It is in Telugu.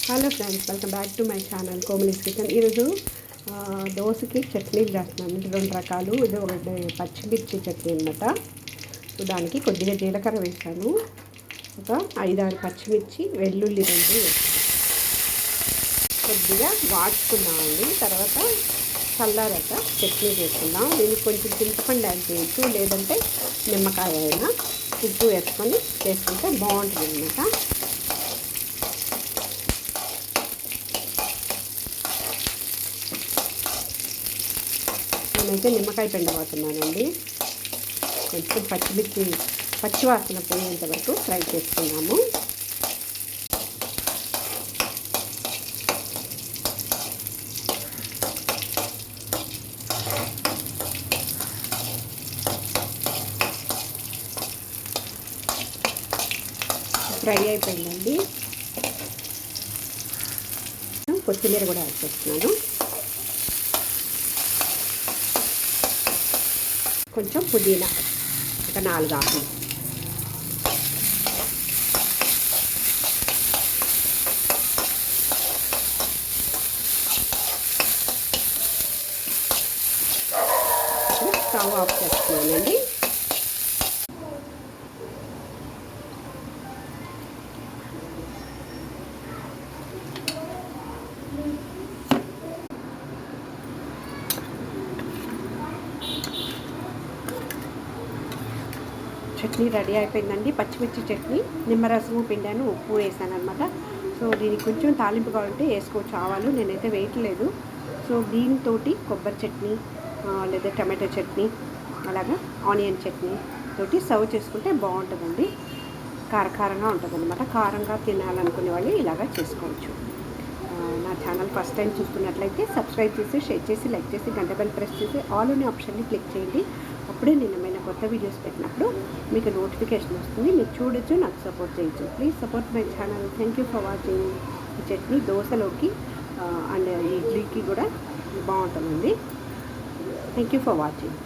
Hello friends, welcome back to my channel Komali's kitchen. ఈరోజు దోశకి చట్నీలు చేస్తున్నాను. 2 రకాలు. ఇది ఒకటి పచ్చిమిర్చి చట్నీ అనమాట. దానికి కొద్దిగా జీలకర్ర వేసాను, ఒక 5-6 పచ్చిమిర్చి, వెల్లుల్లి 2 వేసాను. కొద్దిగా వాడుకున్నామండి. తర్వాత చల్లారాక చట్నీ చేసుకుందాం. దీనికి కొంచెం చింతపండు యాడ్ చేయొచ్చు, లేదంటే నిమ్మకాయ అయినా ఉప్పు వేసుకొని చేసుకుంటే బాగుంటుంది అనమాట. నేనైతే నిమ్మకాయ పిండి వాడుతున్నానండి. కొంచెం పచ్చివాసన పోయేంత వరకు ఫ్రై చేసుకున్నాము. ఫ్రై అయిపోయిందండి. కొత్తిమీర కూడా యాడ్ చేస్తున్నాను. కొంచెం పుదీనా, ఒక 4 ఆకులు. స్టవ్ ఆఫ్ చేస్తున్నానండి. చట్నీ రెడీ అయిపోయిందండి. పచ్చిమిర్చి చట్నీ, నిమ్మరసము పిండాను, ఉప్పు వేసాను అనమాట. సో దీనికి కొంచెం తాలింపు కావాలంటే వేసుకోవచ్చు ఆవాలు. నేనైతే వేయట్లేదు. సో దీంతో కొబ్బరి చట్నీ లేదా టమాటో చట్నీ, అలాగా ఆనియన్ చట్నీ తోటి సర్వ్ చేసుకుంటే బాగుంటుందండి. కారంగా ఉంటుంది అనమాట. కారంగా తినాలనుకునే వాళ్ళు ఇలాగా చేసుకోవచ్చు. నా ఛానల్ ఫస్ట్ టైం చూస్తున్నట్లయితే సబ్స్క్రైబ్ చేసి, షేర్ చేసి, లైక్ చేసి, గంట బెల్ ప్రెస్ చేసి ఆల్ అనే ఆప్షన్ని క్లిక్ చేయండి. అప్పుడే నేను ఏమైనా కొత్త వీడియోస్ పెట్టినప్పుడు మీకు నోటిఫికేషన్ వస్తుంది. మీరు చూడొచ్చు, నాకు సపోర్ట్ చేయొచ్చు. Please support my channel. Thank you for watching. ఈ చట్నీ దోశలోకి అండ్ ఇడ్లీకి కూడా బాగుంటుందండి. Thank you for watching.